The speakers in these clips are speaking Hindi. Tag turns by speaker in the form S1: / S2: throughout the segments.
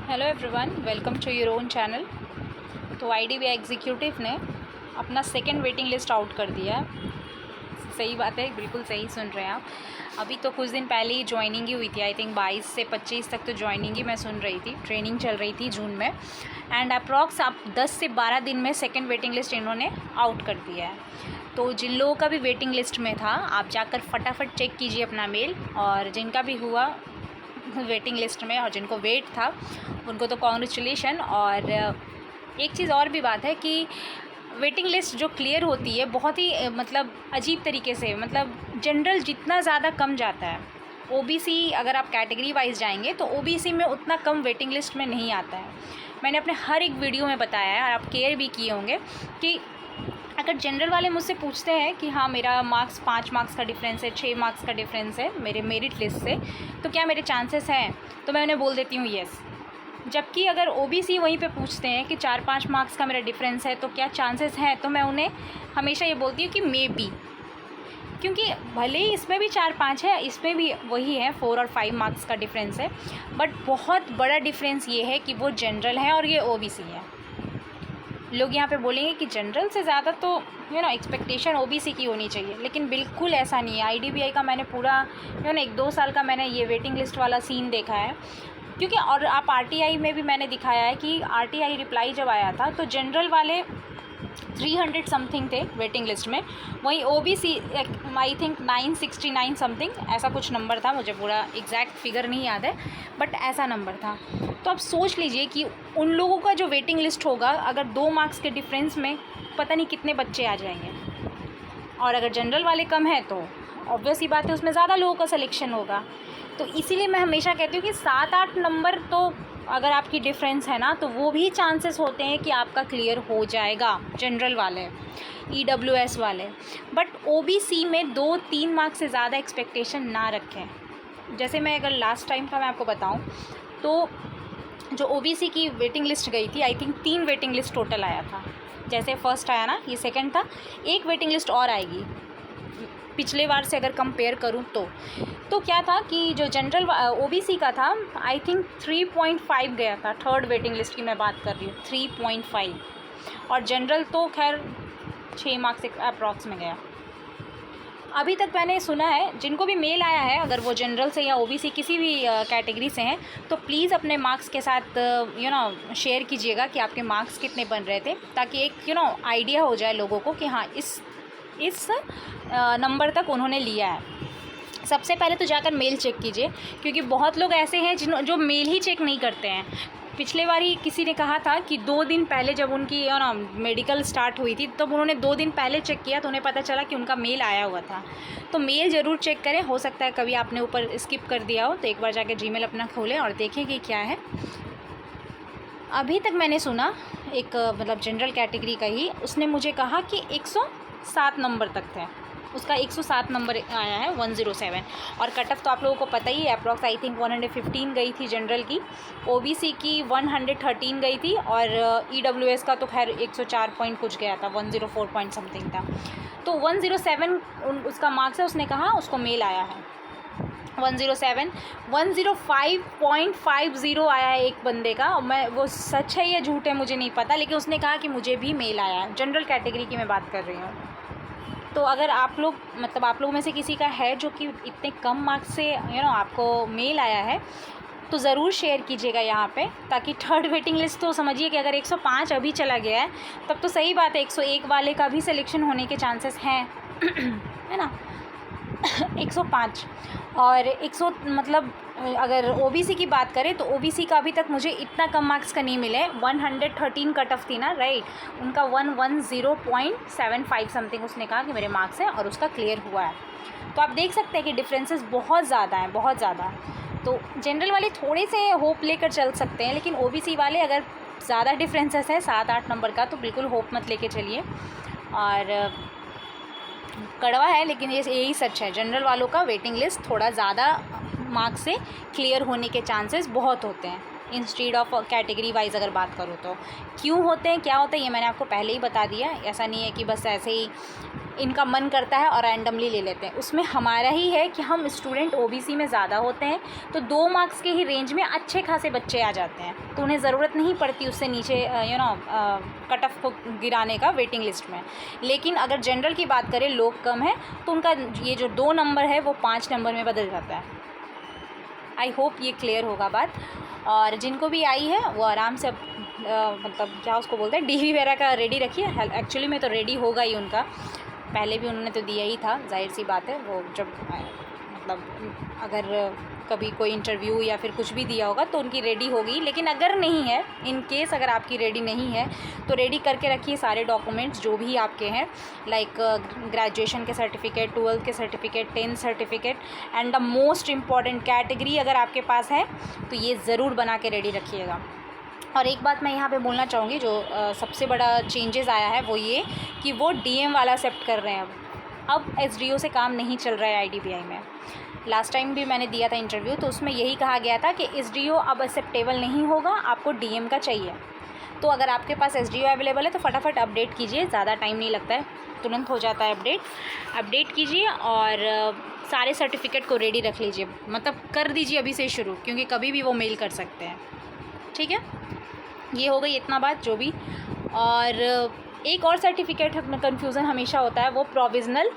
S1: Hello everyone, welcome to your own channel. तो आईडीबीआई एग्जीक्यूटिव ने अपना सेकंड वेटिंग लिस्ट आउट कर दिया है। सही बात है, बिल्कुल सही सुन रहे हैं आप। अभी तो कुछ दिन पहले ही ज्वाइनिंग ही हुई थी। आई थिंक 22 से 25 तक तो ज्वाइनिंग ही मैं सुन रही थी। ट्रेनिंग चल रही थी जून में एंड अप्रॉक्स आप 10 से 12 दिन में सेकेंड वेटिंग लिस्ट इन्होंने आउट कर दिया है। तो जिन लोगों का भी वेटिंग लिस्ट में था, आप जाकर फटाफट चेक कीजिए अपना मेल, और जिनका भी हुआ वेटिंग लिस्ट में और जिनको वेट था उनको तो कॉन्ग्रेचुलेशन। और एक चीज़ और भी बात है कि वेटिंग लिस्ट जो क्लियर होती है बहुत ही मतलब अजीब तरीके से, मतलब जनरल जितना ज़्यादा कम जाता है, ओबीसी अगर आप कैटेगरी वाइज जाएंगे तो ओबीसी में उतना कम वेटिंग लिस्ट में नहीं आता है। मैंने अपने हर एक वीडियो में बताया है और आप केयर भी किए होंगे कि अगर जनरल वाले मुझसे पूछते हैं कि हाँ मेरा मार्क्स 5 मार्क्स का डिफरेंस है, 6 मार्क्स का डिफरेंस है मेरे मेरिट लिस्ट से, तो क्या मेरे चांसेस हैं, तो मैं उन्हें बोल देती हूँ येस। जबकि अगर ओबीसी वहीं पे पूछते हैं कि 4-5 मार्क्स का मेरा डिफरेंस है तो क्या चांसेस हैं, तो मैं उन्हें हमेशा ये बोलती हूँ कि मे बी। क्योंकि भले ही इसमें भी 4-5 है, इसमें भी वही है 4 और 5 मार्क्स का डिफरेंस है, बट बहुत बड़ा डिफरेंस ये है कि वो जनरल है और ये ओबीसी है। लोग यहाँ पे बोलेंगे कि जनरल से ज़्यादा तो एक्सपेक्टेशन ओबीसी की होनी चाहिए, लेकिन बिल्कुल ऐसा नहीं है। आईडीबीआई का मैंने पूरा 1-2 साल का मैंने ये वेटिंग लिस्ट वाला सीन देखा है। क्योंकि और आप आरटीआई में भी मैंने दिखाया है कि आरटीआई रिप्लाई जब आया था तो जनरल वाले 300 समथिंग थे वेटिंग लिस्ट में, वहीं ओबीसी आई थिंक 969 समथिंग ऐसा कुछ नंबर था, मुझे पूरा एग्जैक्ट फिगर नहीं याद है, बट ऐसा नंबर था। तो आप सोच लीजिए कि उन लोगों का जो वेटिंग लिस्ट होगा, अगर 2 मार्क्स के डिफरेंस में पता नहीं कितने बच्चे आ जाएंगे, और अगर जनरल वाले कम है तो ऑब्वियस ही बात है उसमें ज़्यादा लोगों का सिलेक्शन होगा। तो इसीलिए मैं हमेशा कहती हूँ कि 7-8 नंबर तो अगर आपकी डिफरेंस है ना, तो वो भी चांसेस होते हैं कि आपका क्लियर हो जाएगा, जनरल वाले, ईडब्ल्यूएस वाले। बट ओबीसी में 2-3 मार्क्स से ज़्यादा एक्सपेक्टेशन ना रखें। जैसे मैं अगर लास्ट टाइम का मैं आपको बताऊं तो जो ओबीसी की वेटिंग लिस्ट गई थी, I think 3 waiting list total आया था। जैसे फर्स्ट आया ना, ये सेकंड था, एक वेटिंग लिस्ट और आएगी पिछले बार से अगर कंपेयर करूं तो क्या था कि जो जनरल ओबीसी का था आई थिंक 3.5 गया था। थर्ड वेटिंग लिस्ट की मैं बात कर रही हूँ, 3.5, और जनरल तो खैर 6 मार्क्स अप्रॉक्स में गया। अभी तक मैंने सुना है जिनको भी मेल आया है, अगर वो जनरल से या ओबीसी किसी भी कैटेगरी से हैं, तो प्लीज़ अपने मार्क्स के साथ शेयर कीजिएगा कि आपके मार्क्स कितने बन रहे थे, ताकि एक आइडिया हो जाए लोगों को कि हाँ इस नंबर तक उन्होंने लिया है। सबसे पहले तो जाकर मेल चेक कीजिए, क्योंकि बहुत लोग ऐसे हैं जो मेल ही चेक नहीं करते हैं। पिछले बार ही किसी ने कहा था कि 2 दिन पहले जब उनकी मेडिकल स्टार्ट हुई थी, तब उन्होंने 2 दिन पहले चेक किया तो उन्हें पता चला कि उनका मेल आया हुआ था। तो मेल ज़रूर चेक करें, हो सकता है कभी आपने ऊपर स्किप कर दिया हो, तो एक बार जाकर जीमेल अपना खोलें और देखें कि क्या है। अभी तक मैंने सुना एक मतलब जनरल कैटेगरी का ही, उसने मुझे कहा कि 107 नंबर तक थे, उसका 107 नंबर आया है, 107। और कट ऑफ तो आप लोगों को पता ही है, अप्रॉक्स आई थिंक 115 गई थी जनरल की, ओबीसी की 113 गई थी, और ईडब्ल्यूएस का तो खैर 104 पॉइंट कुछ गया था, 104 पॉइंट समथिंग था। तो 107 उसका मार्क्स है, उसने कहा उसको मेल आया है 107। 105.50 आया है एक बंदे का, और मैं वो सच है या झूठ है मुझे नहीं पता, लेकिन उसने कहा कि मुझे भी मेल आया है। जनरल कैटेगरी की मैं बात कर रही हूँ। तो अगर आप लोग मतलब आप लोगों में से किसी का है जो कि इतने कम मार्क्स से आपको मेल आया है, तो ज़रूर शेयर कीजिएगा यहाँ पे, ताकि थर्ड वेटिंग लिस्ट तो समझिए कि अगर 105 अभी चला गया है तब तो सही बात है 101 वाले का भी सिलेक्शन होने के चांसेस हैं है ना। 105 और 100 मतलब अगर ओबीसी की बात करें तो ओबीसी का अभी तक मुझे इतना कम मार्क्स का नहीं मिले। 113 कट ऑफ थी ना, राइट, उनका 110.75 समथिंग उसने कहा कि मेरे मार्क्स हैं, और उसका क्लियर हुआ है। तो आप देख सकते हैं कि डिफरेंसेस बहुत ज़्यादा हैं, बहुत ज़्यादा। तो जनरल वाले थोड़े से होप लेकर चल सकते हैं, लेकिन ओबीसी वाले अगर ज़्यादा डिफरेंसेस है 7-8 नंबर का, तो बिल्कुल होप मत लेके चलिए। और कड़वा है लेकिन ये यही सच है, जनरल वालों का वेटिंग लिस्ट थोड़ा ज़्यादा मार्क्स से क्लियर होने के चांसेस बहुत होते हैं, इंस्टीड ऑफ कैटेगरी वाइज अगर बात करूँ तो। क्यों होते हैं, क्या होता है, ये मैंने आपको पहले ही बता दिया। ऐसा नहीं है कि बस ऐसे ही इनका मन करता है और रैंडमली ले लेते हैं। उसमें हमारा ही है कि हम स्टूडेंट ओबीसी में ज़्यादा होते हैं, तो 2 मार्क्स के ही रेंज में अच्छे खासे बच्चे आ जाते हैं, तो उन्हें ज़रूरत नहीं पड़ती उससे नीचे कट ऑफ को गिराने का वेटिंग लिस्ट में। लेकिन अगर जनरल की बात करें, लोग कम है, तो उनका ये जो 2 नंबर है वो 5 नंबर में बदल जाता है। आई होप ये क्लियर होगा बात। और जिनको भी आई है वो आराम से मतलब क्या उसको बोलते हैं, डीवी वगैरह का रेडी रखिए। एक्चुअली में तो रेडी होगा ही उनका, पहले भी उन्होंने तो दिया ही था, जाहिर सी बात है। वो जब मतलब अगर कभी कोई इंटरव्यू या फिर कुछ भी दिया होगा तो उनकी रेडी होगी। लेकिन अगर नहीं है, इन केस अगर आपकी रेडी नहीं है, तो रेडी करके रखिए सारे डॉक्यूमेंट्स जो भी आपके हैं, लाइक ग्रेजुएशन के सर्टिफिकेट, 12th के certificate, 10th certificate, and the most important category अगर आपके पास है तो ये ज़रूर बना के रेडी रखिएगा। और एक बात मैं यहाँ पे बोलना चाहूँगी, जो सबसे बड़ा चेंजेस आया है वो ये कि वो डीएम वाला एक्सेप्ट कर रहे हैं। अब एसडीओ से काम नहीं चल रहा है आईडीबीआई में। लास्ट टाइम भी मैंने दिया था इंटरव्यू, तो उसमें यही कहा गया था कि एसडीओ अब एक्सेप्टेबल नहीं होगा, आपको डीएम का चाहिए। तो अगर आपके पास एसडीओ अवेलेबल है तो फटाफट अपडेट कीजिए, ज़्यादा टाइम नहीं लगता है, तुरंत हो जाता है अपडेट कीजिए और सारे सर्टिफिकेट को रेडी रख लीजिए, मतलब कर दीजिए अभी से शुरू, क्योंकि कभी भी वो मेल कर सकते हैं। ठीक है, ये हो गई इतना बात जो भी। और एक और सर्टिफिकेट में कन्फ्यूज़न हमेशा होता है, वो प्रोविज़नल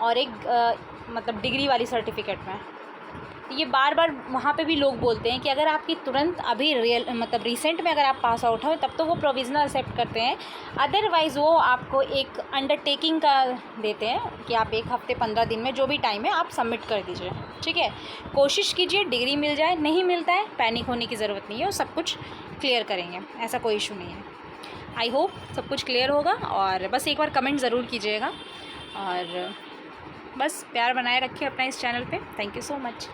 S1: और एक मतलब डिग्री वाली सर्टिफिकेट में। ये बार बार वहाँ पे भी लोग बोलते हैं कि अगर आपकी तुरंत अभी मतलब रिसेंट में अगर आप पास आउट हो तब तो वो प्रोविज़नल एक्सेप्ट करते हैं, अदरवाइज़ वो आपको एक अंडरटेकिंग का देते हैं कि आप 1 हफ्ते 15 दिन में जो भी टाइम है आप सबमिट कर दीजिए। ठीक है, कोशिश कीजिए डिग्री मिल जाए, नहीं मिलता है पैनिक होने की ज़रूरत नहीं है, वो सब कुछ क्लियर करेंगे, ऐसा कोई इशू नहीं है। आई होप सब कुछ क्लियर होगा। और बस एक बार कमेंट ज़रूर कीजिएगा और बस प्यार बनाए रखिए अपना इस चैनल पे। Thank you so much.